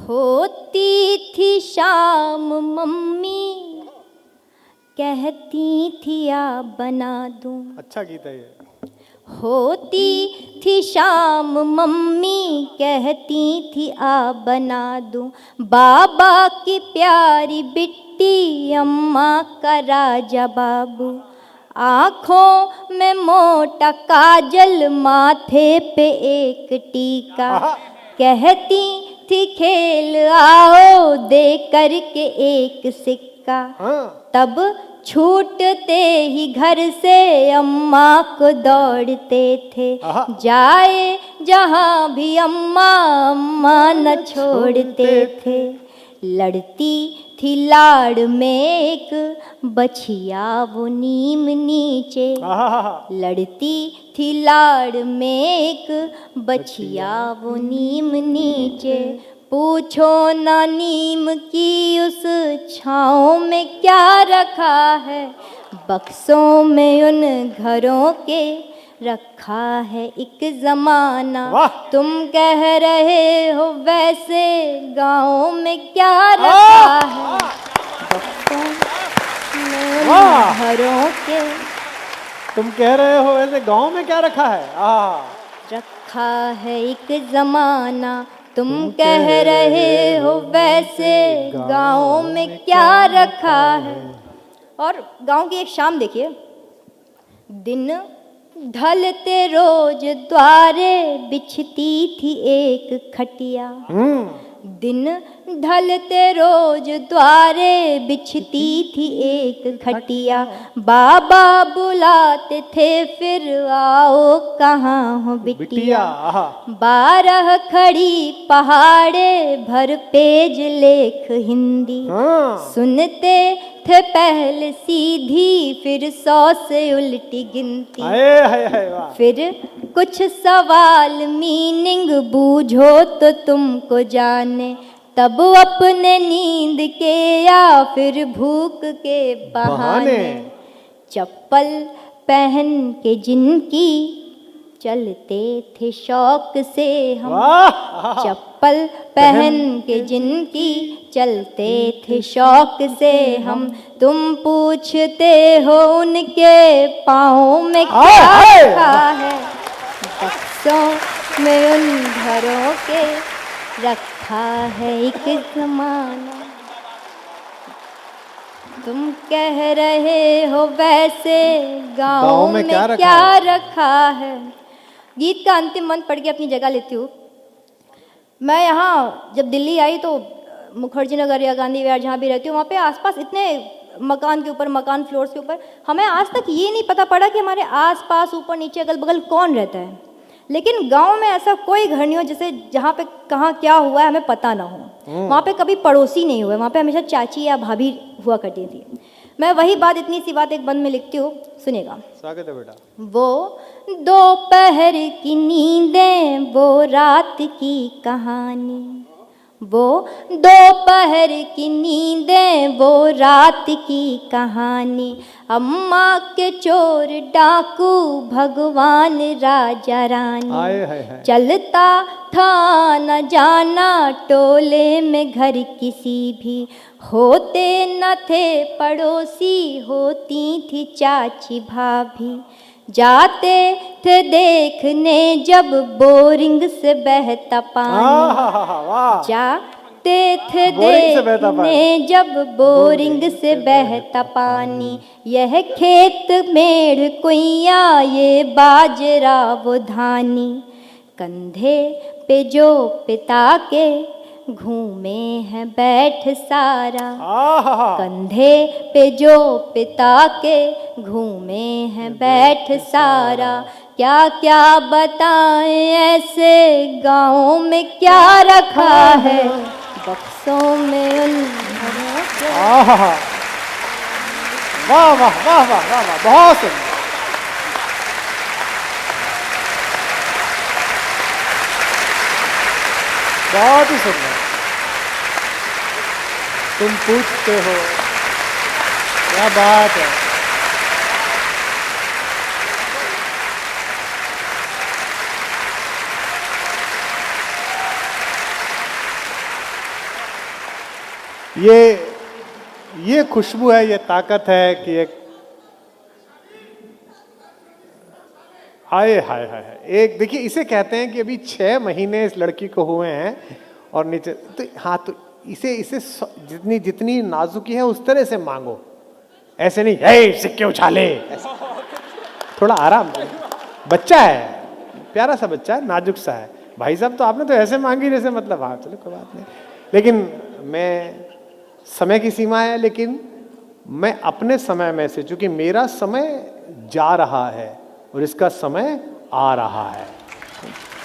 होती थी शाम मम्मी कहती थी आ बना दूं। अच्छा गीत है ये। होती थी शाम मम्मी कहती थी आ बना दूं। बाबा की प्यारी बिट्टी अम्मा का राजा बाबू। आँखों में मोटा काजल माथे पे एक टीका। कहती थी खेल आओ दे करके एक सिक्का। तब छूटते ही घर से अम्मा को दौड़ते थे। जाए जहाँ भी अम्मा अम्मा न छोड़ते थे। लड़ती थी लाड़ में एक बछिया वो नीम नीचे। लड़ती थी लाड़ में एक बछिया वो नीम नीचे। पूछो ना नीम की उस छाँव में क्या रखा है। बक्सों में उन घरों के रखा है एक ज़माना। तुम कह रहे हो वैसे गाँव में क्या रखा है। बक्सों में उन घरों के तुम कह रहे हो वैसे गाँव में क्या रखा है। रखा है एक ज़माना। तुम कह रहे हो वैसे गाँव में क्या रखा है। और गाँव की एक शाम देखिए। दिन ढलते रोज द्वारे बिछती थी एक खटिया। दिन ढलते रोज द्वारे बिछती थी एक खटिया। बाबा बुलाते थे फिर आओ कहाँ हो बिटिया। 12 खड़ी पहाड़े भर पेज लेख हिंदी। सुनते थे पहले सीधी फिर 100 से उल्टी गिनती। फिर कुछ सवाल मीनिंग बूझो तो तुमको जाने। तब अपने नींद के या फिर भूख के बहाने। चप्पल पहन के जिनकी चलते थे शौक से हम। चप्पल पहन के जिनकी चलते थे शौक से हम। तुम पूछते हो उनके पाँव में क्या रखा है। बक्सों में उन घरों के रखा है एक ज़माना। तुम कह रहे हो वैसे गाँव में क्या रखा है। गीत का अंतिम मंत्र पढ़ के अपनी जगह लेती हूँ। मैं यहाँ जब दिल्ली आई तो मुखर्जी नगर या गांधी विहार जहाँ भी रहती हूँ वहाँ पे आसपास इतने मकान के ऊपर मकान फ्लोर्स के ऊपर हमें आज तक ये नहीं पता पड़ा कि हमारे आसपास ऊपर नीचे अगल बगल कौन रहता है। लेकिन गांव में ऐसा कोई घर नहीं हो जैसे जहाँ पे कहाँ क्या हुआ है हमें पता ना हो। वहाँ पे कभी पड़ोसी नहीं हुए। वहाँ पे हमेशा चाची या भाभी हुआ करती थी। मैं वही बात इतनी सी बात एक बंद में लिखती हूँ। सुनेगा। स्वागत है बेटा। वो दोपहर की नींदें वो रात की कहानी। वो दोपहर की नींदें वो रात की कहानी। अम्मा के चोर डाकू भगवान राजा रानी। चलता था न जाना टोले में घर किसी भी। होते न थे पड़ोसी होती थी चाची भाभी। जाते थे देखने जब बोरिंग से बहता पानी। जाते थे देखने जब बोरिंग से बहता पानी। यह खेत मेढ़ कुइया ये बाजरा वो धानी। कंधे पे जो पिता के घूमे हैं बैठ सारा। कंधे पे जो पिता के घूमे हैं बैठ सारा। क्या क्या बताएं ऐसे गाँव में क्या रखा है। बक्सों में उन घरों के। वाह वाह वाह वाह वाह वाह बहुत सुंदर। बहुत ही सुंदर। तुम पूछते हो क्या बात है। ये खुशबू है, ये ताकत है कि एक हाय हाय हाय। एक देखिए, इसे कहते हैं कि अभी 6 महीने इस लड़की को हुए हैं और नीचे तो हाँ, तो इसे जितनी जितनी नाजुकी है उस तरह से मांगो, ऐसे नहीं हे सिक्के उछाले, थोड़ा आराम से। बच्चा है, प्यारा सा बच्चा है, नाजुक सा है। भाई साहब तो आपने तो ऐसे मांगी जैसे मतलब हाँ चलो कोई बात नहीं। लेकिन मैं, समय की सीमा है, लेकिन मैं अपने समय में से, चूंकि मेरा समय जा रहा है और इसका समय आ रहा है,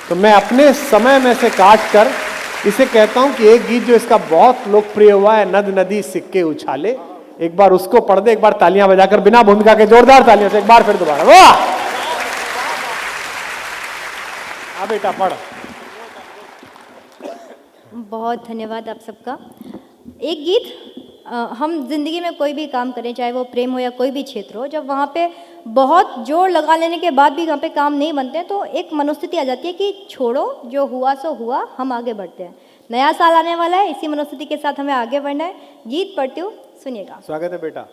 तो मैं अपने समय में से काट कर इसे कहता हूं कि एक गीत जो इसका बहुत लोकप्रिय हुआ है, नद नदी सिक्के उछाले, एक बार उसको पढ़ दे, एक बार तालियां बजाकर बिना भूमिका के जोरदार तालियों से एक बार फिर दोबारा। वाह, हाँ बेटा पढ़। बहुत धन्यवाद आप सबका। एक गीत, हम जिंदगी में कोई भी काम करें, चाहे वो प्रेम हो या कोई भी क्षेत्र हो, जब वहाँ पे बहुत जोर लगा लेने के बाद भी वहाँ पे काम नहीं बनते हैं तो एक मनोस्थिति आ जाती है कि छोड़ो, जो हुआ सो हुआ, हम आगे बढ़ते हैं। नया साल आने वाला है, इसी मनोस्थिति के साथ हमें आगे बढ़ना है। गीत पढ़ती हूँ, सुनिएगा। स्वागत है बेटा।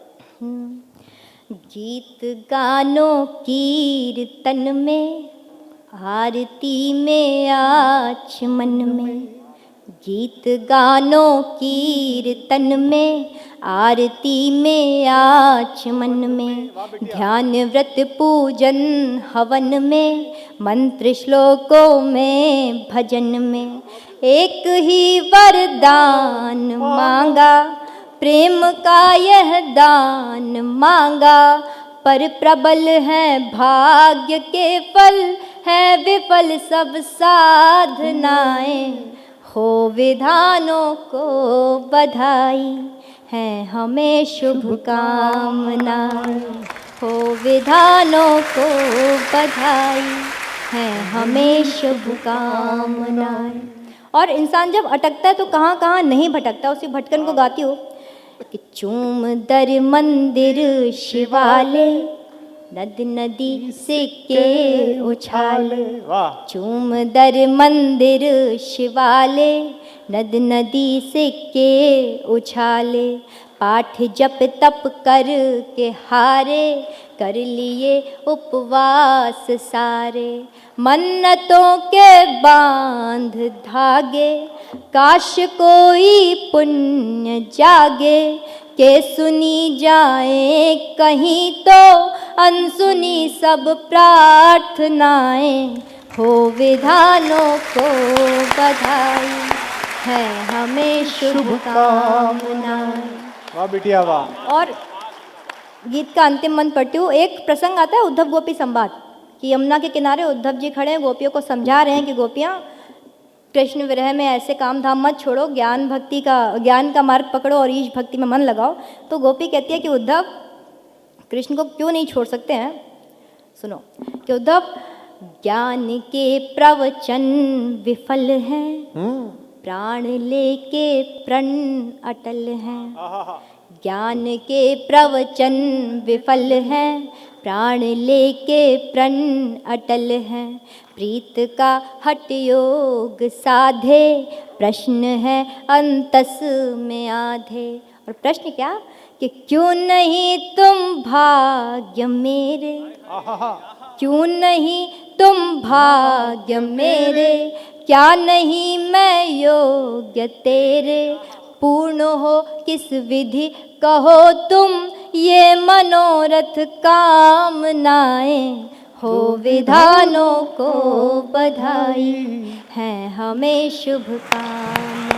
गीत गानों कीर्तन में, आरती में आचमन में, गीत गानों कीर्तन में, आरती में आचमन में, ध्यान व्रत पूजन हवन में, मंत्र श्लोकों में भजन में, एक ही वरदान मांगा, प्रेम का यह दान मांगा, पर प्रबल है भाग्य के फल, है विफल सब साधनाएं, हो विधानों को बधाई, है हमें शुभकामनाएं, हो विधानों को बधाई, है हमें शुभकामनाएं। और इंसान जब अटकता है तो कहाँ कहाँ नहीं भटकता, उसी भटकन को गाती हूँ कि चूम दर मंदिर शिवाले, नद नदी सिक्के उछाले, चूम दर मंदिर शिवाले, नद नदी सिक्के उछाले, पाठ जप तप कर के हारे, कर लिए उपवास सारे, मन्नतों के बांध धागे, काश कोई पुण्य जागे, के सुनी जाए कहीं तो अनसुनी सब प्रार्थनाएं, हो विधानों को बधाई, है हमें शुभकामनाएं। वाह बिटिया वाह। और गीत का अंतिम मंत्र पढ़ती हूँ। एक प्रसंग आता है उद्धव गोपी संवाद कि यमुना के किनारे उद्धव जी खड़े हैं, गोपियों को समझा रहे हैं कि गोपियाँ कृष्ण विरह में ऐसे काम धाम मत छोड़ो, ज्ञान का मार्ग पकड़ो और ईश भक्ति में मन लगाओ। तो गोपी कहती है कि उद्धव, कृष्ण को क्यों नहीं छोड़ सकते हैं। सुनो कि उद्धव, ज्ञान के प्रवचन विफल हैं, प्राण लेके प्रण अटल हैं, ज्ञान के प्रवचन विफल हैं, प्राण लेके प्रण अटल हैं, प्रीत का हठ योग साधे, प्रश्न है अंतस में आधे। और प्रश्न क्या कि क्यों नहीं तुम भाग्य मेरे, क्यों नहीं तुम भाग्य मेरे, क्या नहीं मैं योग्य तेरे, पूर्ण हो किस विधि कहो तुम ये मनोरथ कामनाएं, हो विधानों को बधाई, है हमें शुभकामनाएं।